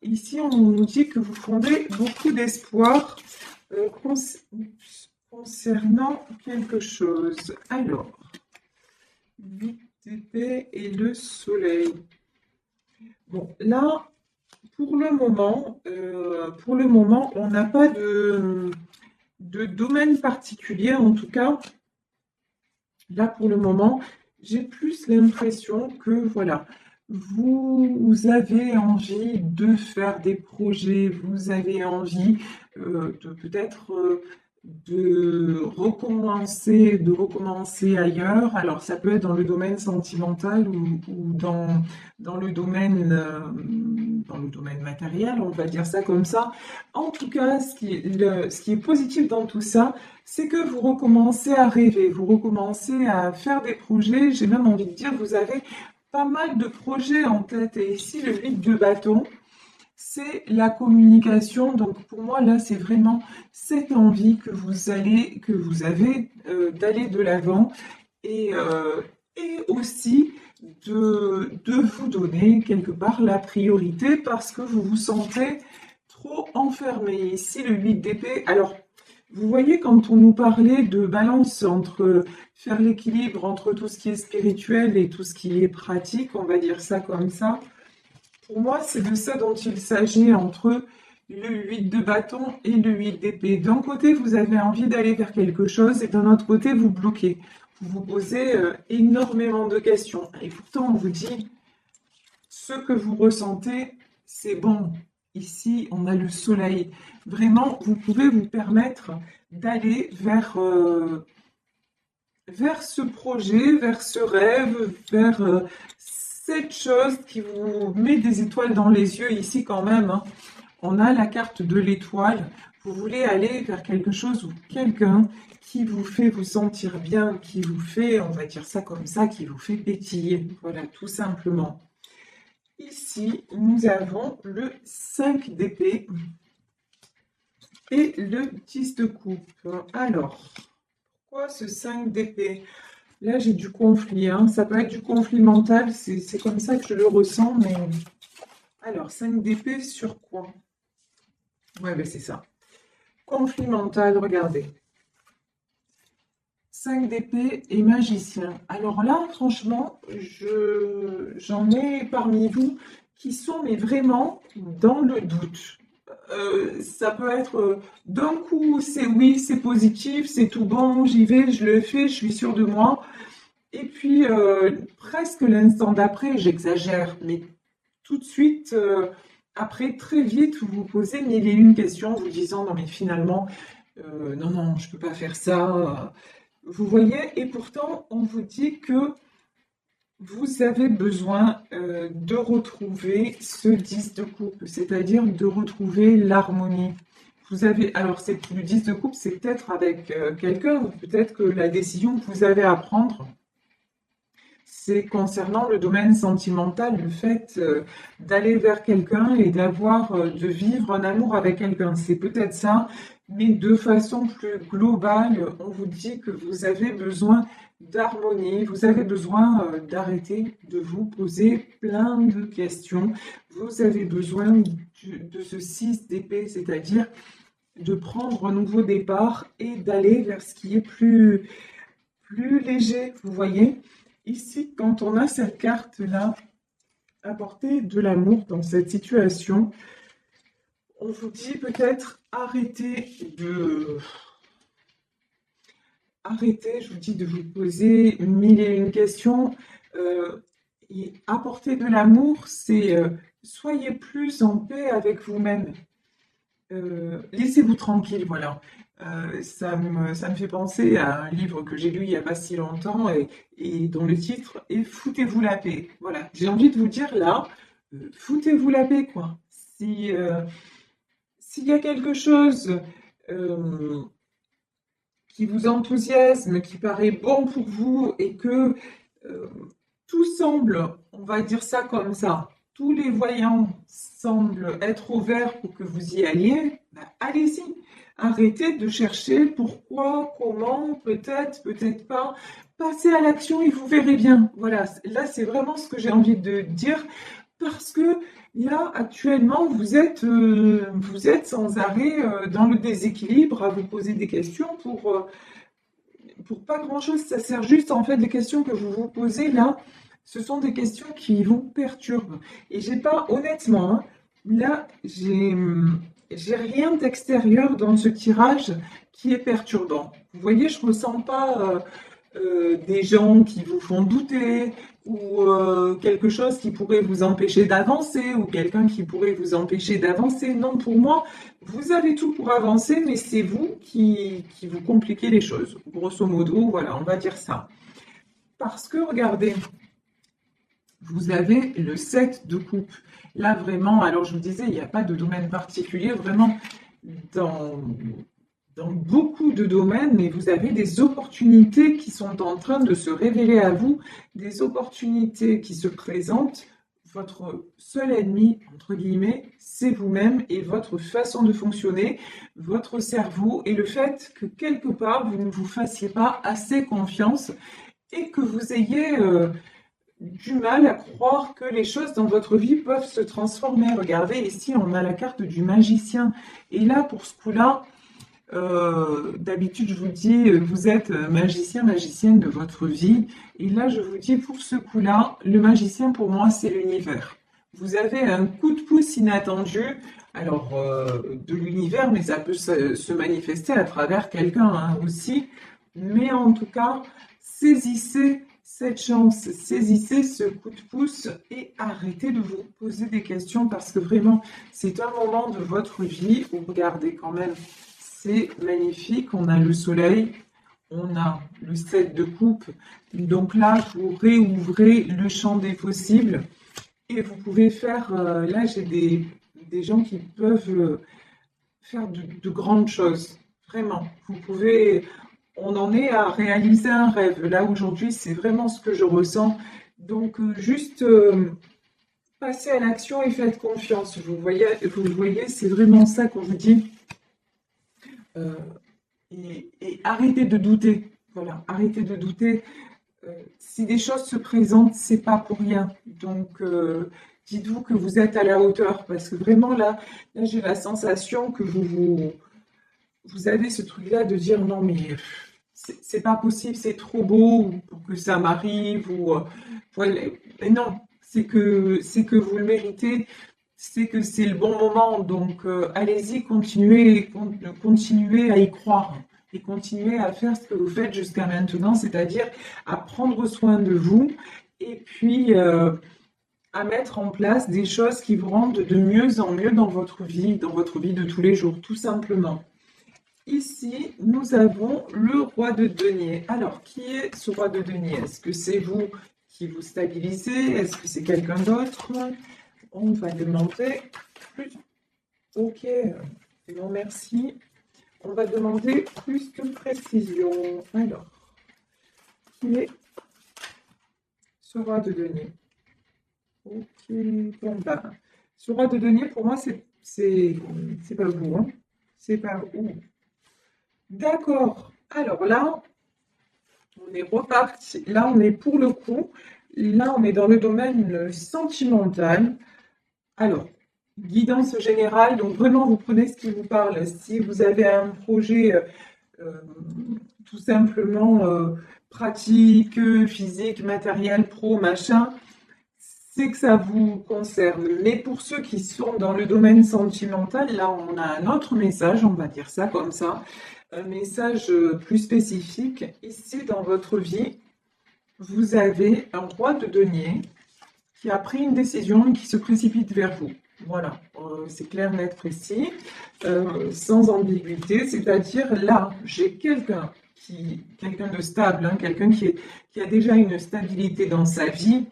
ici, on nous dit que vous fondez beaucoup d'espoir concernant quelque chose. Alors, 8 d'épée et le soleil. Bon, là, pour le moment, on n'a pas de domaine particulier, en tout cas. Là, pour le moment, j'ai plus l'impression que, voilà, vous avez envie de faire des projets, vous avez envie de peut-être de recommencer ailleurs. Alors, ça peut être dans le domaine sentimental ou dans dans le domaine matériel, on va dire ça comme ça. En tout cas, ce qui est positif dans tout ça, c'est que vous recommencez à rêver, vous recommencez à faire des projets. J'ai même envie de dire, vous avez pas mal de projets en tête. Et ici, le 8 de bâton, c'est la communication. Donc pour moi, là, c'est vraiment cette envie que vous avez d'aller de l'avant et aussi de vous donner quelque part la priorité parce que vous vous sentez trop enfermé. Ici, le 8 d'épée. Alors, vous voyez, quand on nous parlait de balance entre faire l'équilibre entre tout ce qui est spirituel et tout ce qui est pratique, on va dire ça comme ça, pour moi, c'est de ça dont il s'agit entre le 8 de bâton et le 8 d'épée. D'un côté, vous avez envie d'aller vers quelque chose et d'un autre côté, vous bloquez. Vous vous posez énormément de questions. Et pourtant, on vous dit, ce que vous ressentez, c'est bon. Ici, on a le soleil. Vraiment, vous pouvez vous permettre d'aller vers ce projet, vers ce rêve, vers cette chose qui vous met des étoiles dans les yeux ici quand même, hein. On a la carte de l'étoile. Vous voulez aller vers quelque chose ou quelqu'un qui vous fait vous sentir bien, qui vous fait, on va dire ça comme ça, qui vous fait pétiller. Voilà, tout simplement. Ici, nous avons le 5 d'épée et le 10 de coupe. Alors, pourquoi ce 5 d'épée? Là, j'ai du conflit, hein. Ça peut être du conflit mental, c'est comme ça que je le ressens, mais... Alors, 5 d'épée sur quoi? Ouais, ben c'est ça. Conflit mental, regardez. 5 d'épée et magicien. Alors là, franchement, j'en ai parmi vous qui sont mais vraiment dans le doute. Ça peut être d'un coup, c'est oui, c'est positif, c'est tout bon, j'y vais, je le fais, je suis sûre de moi. Et puis, presque l'instant d'après, j'exagère, mais tout de suite, après, très vite, vous vous posez mille et une questions, vous disant, non mais finalement, non, non, je ne peux pas faire ça. Vous voyez, et pourtant, on vous dit que vous avez besoin de retrouver ce 10 de coupe, c'est-à-dire de retrouver l'harmonie. Vous avez, alors le 10 de coupe, c'est peut-être avec quelqu'un, peut-être que la décision que vous avez à prendre, c'est concernant le domaine sentimental, le fait d'aller vers quelqu'un et de vivre un amour avec quelqu'un. C'est peut-être ça, mais de façon plus globale, on vous dit que vous avez besoin d'harmonie, vous avez besoin d'arrêter de vous poser plein de questions. Vous avez besoin de ce 6 d'épée, c'est-à-dire de prendre un nouveau départ et d'aller vers ce qui est plus léger, vous voyez. Ici, quand on a cette carte-là, apporter de l'amour dans cette situation, on vous dit peut-être arrêtez, je vous dis de vous poser mille et une questions. Et apporter de l'amour, c'est soyez plus en paix avec vous-même. Laissez-vous tranquille, voilà. Ça me fait penser à un livre que j'ai lu il n'y a pas si longtemps et dont le titre est Foutez-vous la paix. Voilà, j'ai envie de vous dire là, foutez-vous la paix, quoi. S'il y a quelque chose euh, qui vous enthousiasme, qui paraît bon pour vous et que euh, tout semble, on va dire ça comme ça, tous les voyants semblent être ouverts pour que vous y alliez, ben, allez-y. Arrêtez de chercher pourquoi, comment, peut-être, peut-être pas. Passez à l'action et vous verrez bien. Voilà, là c'est vraiment ce que j'ai envie de dire parce que Là, actuellement, vous êtes sans arrêt dans le déséquilibre à vous poser des questions pour pas grand-chose. Ça sert juste, en fait, les questions que vous vous posez là, ce sont des questions qui vous perturbent. Et j'ai pas, honnêtement, hein, là, j'ai rien d'extérieur dans ce tirage qui est perturbant. Vous voyez, je ressens pas des gens qui vous font douter ou quelque chose qui pourrait vous empêcher d'avancer ou quelqu'un qui pourrait vous empêcher d'avancer. Non, pour moi, vous avez tout pour avancer, mais c'est vous qui vous compliquez les choses. Grosso modo, voilà, on va dire ça. Parce que, regardez, vous avez le 7 de coupe. Là, vraiment, alors je vous disais, il n'y a pas de domaine particulier, vraiment, dans, dans beaucoup de domaines, mais vous avez des opportunités qui sont en train de se révéler à vous, des opportunités qui se présentent. Votre seul ennemi, entre guillemets, c'est vous-même et votre façon de fonctionner, votre cerveau et le fait que quelque part, vous ne vous fassiez pas assez confiance et que vous ayez du mal à croire que les choses dans votre vie peuvent se transformer. Regardez, ici, on a la carte du magicien. Et là, pour ce coup-là, d'habitude, je vous dis, vous êtes magicien, magicienne de votre vie. Et là, je vous dis, pour ce coup-là, le magicien, pour moi, c'est l'univers. Vous avez un coup de pouce inattendu, alors de l'univers, mais ça peut se manifester à travers quelqu'un hein, aussi. Mais en tout cas, saisissez cette chance, saisissez ce coup de pouce et arrêtez de vous poser des questions parce que vraiment, c'est un moment de votre vie où regardez quand même. C'est magnifique. On a le soleil, on a le 7 de coupe. Donc là, vous réouvrez le champ des possibles et vous pouvez faire. Là, j'ai des gens qui peuvent faire de grandes choses. Vraiment. Vous pouvez. On en est à réaliser un rêve. Là, aujourd'hui, c'est vraiment ce que je ressens. Donc, juste passez à l'action et faites confiance. Vous voyez, c'est vraiment ça qu'on vous dit. Euh, et arrêtez de douter. Voilà, arrêtez de douter. Si des choses se présentent, c'est pas pour rien. Donc, dites-vous que vous êtes à la hauteur, parce que vraiment là, j'ai la sensation que vous avez ce truc-là de dire non, mais c'est pas possible, c'est trop beau pour que ça m'arrive ou voilà. Mais non, c'est que vous le méritez, c'est que c'est le bon moment. Donc allez-y, continuez à y croire et continuez à faire ce que vous faites jusqu'à maintenant, c'est-à-dire à prendre soin de vous et puis à mettre en place des choses qui vous rendent de mieux en mieux dans votre vie de tous les jours, tout simplement. Ici, nous avons le roi de denier. Alors, qui est ce roi de denier? Est-ce que c'est vous qui vous stabilisez? Est-ce que c'est quelqu'un d'autre? On va demander plus. Ok, non merci. On va demander plus de précision. Alors, qui est ce roi de denier? Ok, bon ben, ce roi de denier, pour moi, c'est pas vous, hein. C'est pas vous. D'accord. Alors là, on est reparti. Là, on est pour le coup. Là, on est dans le domaine sentimental. Alors, guidance générale. Donc, vraiment, vous prenez ce qui vous parle. Si vous avez un projet euh, tout simplement pratique, physique, matériel, pro, machin, c'est que ça vous concerne. Mais pour ceux qui sont dans le domaine sentimental, là, on a un autre message, on va dire ça comme ça, un message plus spécifique. Ici, dans votre vie, vous avez un roi de denier qui a pris une décision et qui se précipite vers vous. Voilà, c'est clair, net, précis, sans ambiguïté. C'est-à-dire, là, j'ai quelqu'un de stable, hein, quelqu'un qui a déjà une stabilité dans sa vie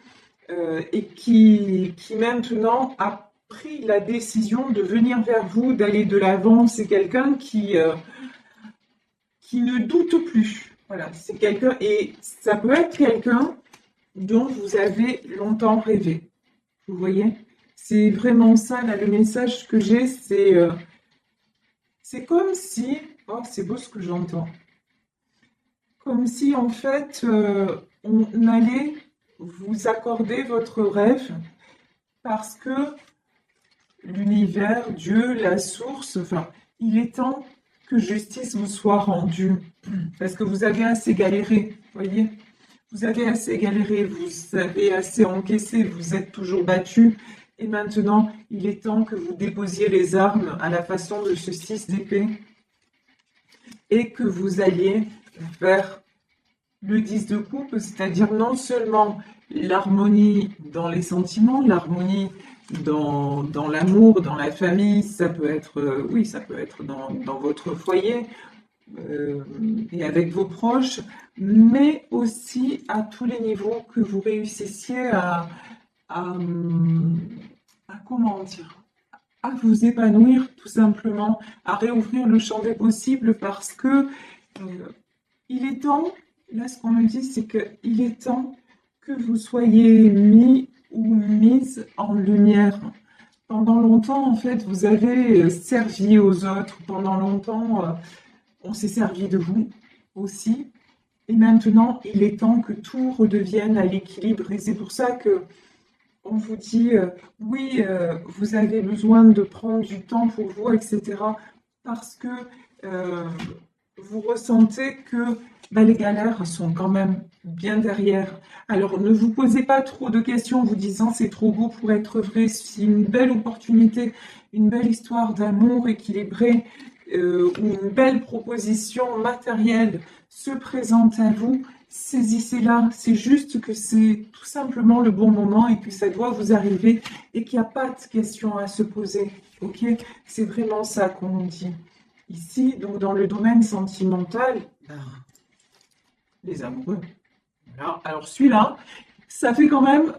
et qui maintenant a pris la décision de venir vers vous, d'aller de l'avant. C'est quelqu'un qui ne doute plus. Voilà, c'est quelqu'un, et ça peut être quelqu'un dont vous avez longtemps rêvé. Vous voyez? C'est vraiment ça, là, le message que j'ai, c'est comme si, oh, c'est beau ce que j'entends, comme si en fait, on allait vous accorder votre rêve parce que l'univers, Dieu, la source, enfin, il est temps que justice vous soit rendue. Parce que vous avez assez galéré, voyez? Vous avez assez galéré, vous avez assez encaissé, vous êtes toujours battu. Et maintenant, il est temps que vous déposiez les armes à la façon de ce 6 d'épée et que vous alliez vers le 10 de coupe, c'est-à-dire non seulement l'harmonie dans les sentiments, l'harmonie dans l'amour, dans la famille, ça peut être, oui, ça peut être dans votre foyer euh, et avec vos proches, mais aussi à tous les niveaux que vous réussissiez à, à comment dire, à vous épanouir tout simplement, à réouvrir le champ des possibles parce que il est temps, là ce qu'on me dit, c'est qu'il est temps que vous soyez mis ou mise en lumière. Pendant longtemps, en fait, vous avez servi aux autres. Pendant longtemps, on s'est servi de vous aussi. Et maintenant, il est temps que tout redevienne à l'équilibre. Et c'est pour ça que on vous dit, oui, vous avez besoin de prendre du temps pour vous, etc. Parce que euh, vous ressentez que bah, les galères sont quand même bien derrière. Alors ne vous posez pas trop de questions en vous disant c'est trop beau pour être vrai. Si une belle opportunité, une belle histoire d'amour équilibré ou une belle proposition matérielle se présente à vous, saisissez-la. C'est juste que c'est tout simplement le bon moment et que ça doit vous arriver et qu'il n'y a pas de questions à se poser. Ok? C'est vraiment ça qu'on dit. Ici, donc dans le domaine sentimental, les amoureux. Voilà. Alors celui-là, ça fait quand même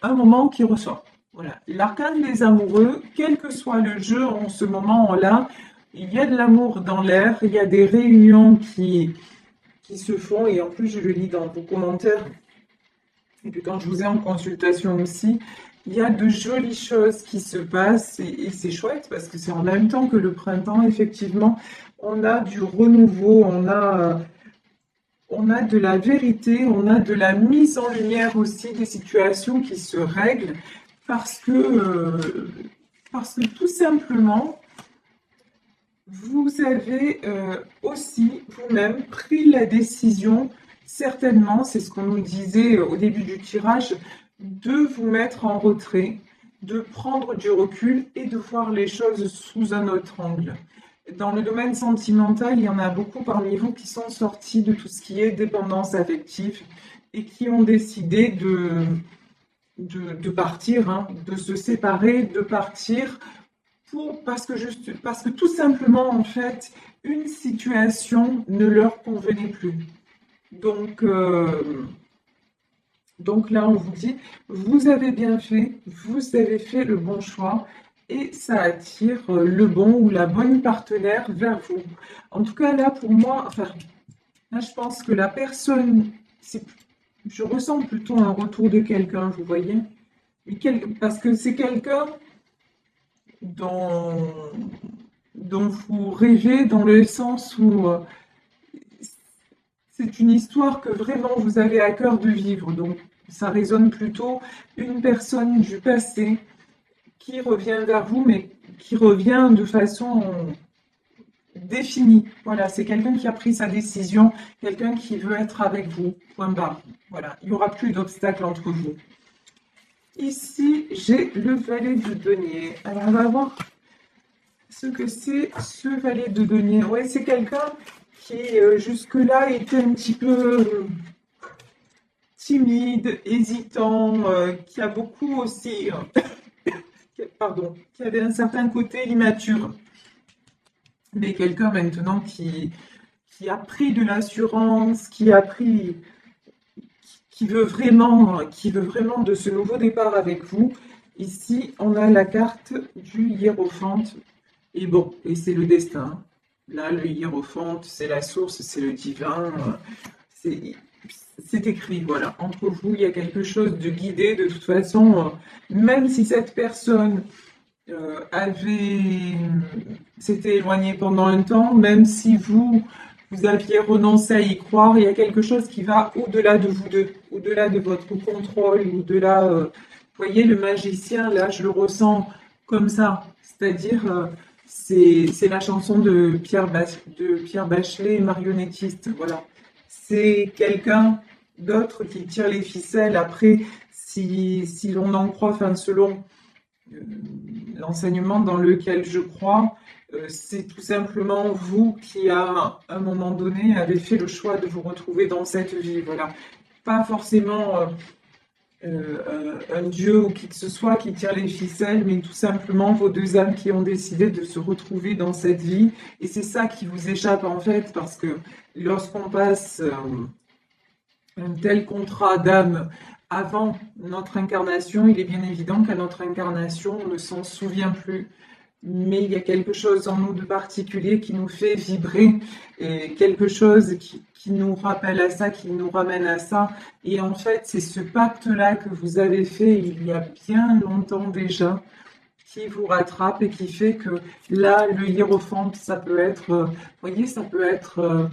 un moment qui ressort. Voilà. L'arcane des amoureux, quel que soit le jeu en ce moment-là, il y a de l'amour dans l'air, il y a des réunions qui se font, et en plus je le lis dans vos commentaires, et puis quand je vous ai en consultation aussi, il y a de jolies choses qui se passent, et c'est chouette parce que c'est en même temps que le printemps, effectivement, on a du renouveau, on a de la vérité, on a de la mise en lumière aussi des situations qui se règlent parce que tout simplement, vous avez aussi vous-même pris la décision, certainement, c'est ce qu'on nous disait au début du tirage, de vous mettre en retrait, de prendre du recul et de voir les choses sous un autre angle. Dans le domaine sentimental, il y en a beaucoup parmi vous qui sont sortis de tout ce qui est dépendance affective et qui ont décidé de partir, hein, de se séparer, de partir parce que tout simplement, en fait, une situation ne leur convenait plus. Donc, euh, donc là, on vous dit, vous avez bien fait, vous avez fait le bon choix et ça attire le bon ou la bonne partenaire vers vous. En tout cas, là, pour moi, enfin, là, je pense que la personne, je ressens plutôt un retour de quelqu'un, vous voyez, parce que c'est quelqu'un dont, dont vous rêvez dans le sens où c'est une histoire que vraiment vous avez à cœur de vivre. Donc ça résonne plutôt une personne du passé qui revient vers vous, mais qui revient de façon définie. Voilà, c'est quelqu'un qui a pris sa décision, quelqu'un qui veut être avec vous. Point barre. Voilà, il n'y aura plus d'obstacles entre vous. Ici, j'ai le valet de denier. Alors, on va voir ce que c'est ce valet de denier. Ouais, c'est quelqu'un qui jusque-là était un petit peu timide, hésitant, qui a beaucoup aussi, pardon, qui avait un certain côté immature. Mais quelqu'un maintenant qui a pris de l'assurance, qui veut vraiment de ce nouveau départ avec vous. Ici, on a la carte du hiérophante. Et bon, et c'est le destin. Là, le hiérophante, c'est la source, c'est le divin. C'est écrit, voilà. Entre vous, il y a quelque chose de guidé. De toute façon, même si cette personne s'était éloignée pendant un temps, même si vous aviez renoncé à y croire, il y a quelque chose qui va au-delà de vous deux, au-delà de votre contrôle, au-delà. Vous voyez, le magicien, là, je le ressens comme ça. C'est-à-dire, c'est la chanson de de Pierre Bachelet, marionnettiste. Voilà. C'est quelqu'un d'autre qui tire les ficelles. Après, si l'on en croit, enfin, selon euh, l'enseignement dans lequel je crois, c'est tout simplement vous qui, à un moment donné, avez fait le choix de vous retrouver dans cette vie. Voilà. Pas forcément un dieu ou qui que ce soit qui tire les ficelles, mais tout simplement vos deux âmes qui ont décidé de se retrouver dans cette vie. Et c'est ça qui vous échappe en fait, parce que lorsqu'on passe un tel contrat d'âme avant notre incarnation, il est bien évident qu'à notre incarnation, on ne s'en souvient plus. Mais il y a quelque chose en nous de particulier qui nous fait vibrer, et quelque chose qui nous rappelle à ça, qui nous ramène à ça. Et en fait, c'est ce pacte-là que vous avez fait il y a bien longtemps déjà, qui vous rattrape et qui fait que là, le hiérophante, ça peut être, vous voyez, ça peut être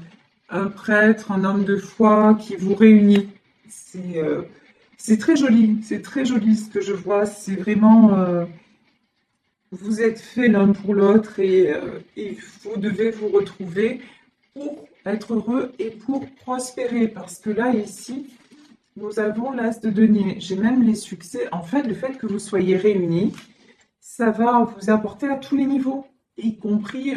un prêtre, un homme de foi qui vous réunit. C'est c'est très joli ce que je vois. C'est vraiment, vous êtes faits l'un pour l'autre et vous devez vous retrouver pour être heureux et pour prospérer. Parce que là, ici, nous avons l'as de denier. J'ai même les succès. En fait, le fait que vous soyez réunis, ça va vous apporter à tous les niveaux, y compris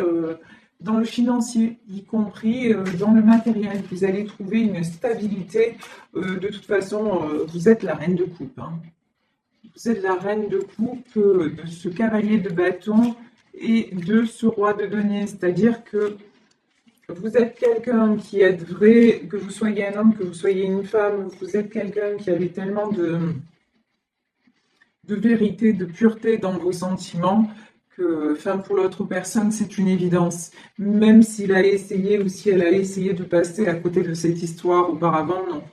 dans le financier, y compris dans le matériel. Vous allez trouver une stabilité. De toute façon, vous êtes la reine de coupe, hein. Vous êtes la reine de coupe de ce cavalier de bâton et de ce roi de denier. C'est-à-dire que vous êtes quelqu'un qui est vrai, que vous soyez un homme, que vous soyez une femme, vous êtes quelqu'un qui avait tellement de vérité, de pureté dans vos sentiments, que, enfin, pour l'autre personne, c'est une évidence. Même s'il a essayé ou si elle a essayé de passer à côté de cette histoire auparavant, non.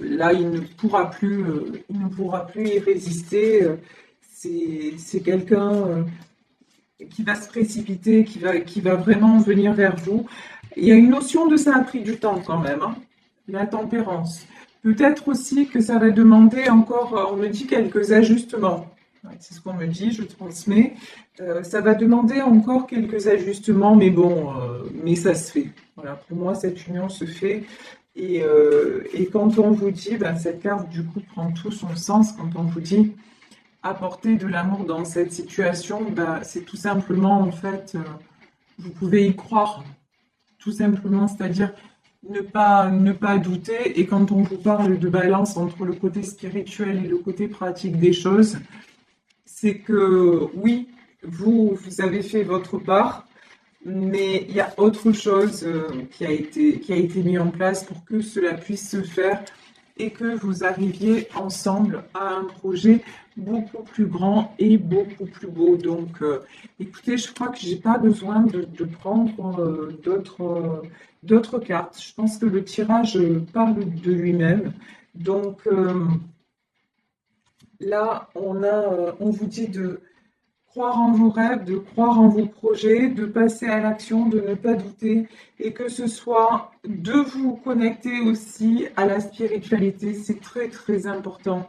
Là, il ne pourra plus y résister. C'est quelqu'un qui va se précipiter, qui va vraiment venir vers vous. Il y a une notion de ça a pris du temps quand même, hein. La tempérance. Peut-être aussi que ça va demander encore, on me dit quelques ajustements. Ouais, c'est ce qu'on me dit, je transmets. Ça va demander encore quelques ajustements, mais bon, mais ça se fait. Voilà, pour moi, cette union se fait. Et quand on vous dit, ben, cette carte du coup prend tout son sens, quand on vous dit apporter de l'amour dans cette situation, ben, c'est tout simplement en fait, vous pouvez y croire, tout simplement, c'est-à-dire ne pas douter. Et quand on vous parle de balance entre le côté spirituel et le côté pratique des choses, c'est que oui, vous avez fait votre part, mais il y a autre chose qui a été mis en place pour que cela puisse se faire et que vous arriviez ensemble à un projet beaucoup plus grand et beaucoup plus beau. Donc, écoutez, je crois que j'ai pas besoin de prendre d'autres cartes. Je pense que le tirage parle de lui-même. Donc, là, on vous dit de croire en vos rêves, de croire en vos projets, de passer à l'action, de ne pas douter, et que ce soit de vous connecter aussi à la spiritualité, c'est très très important.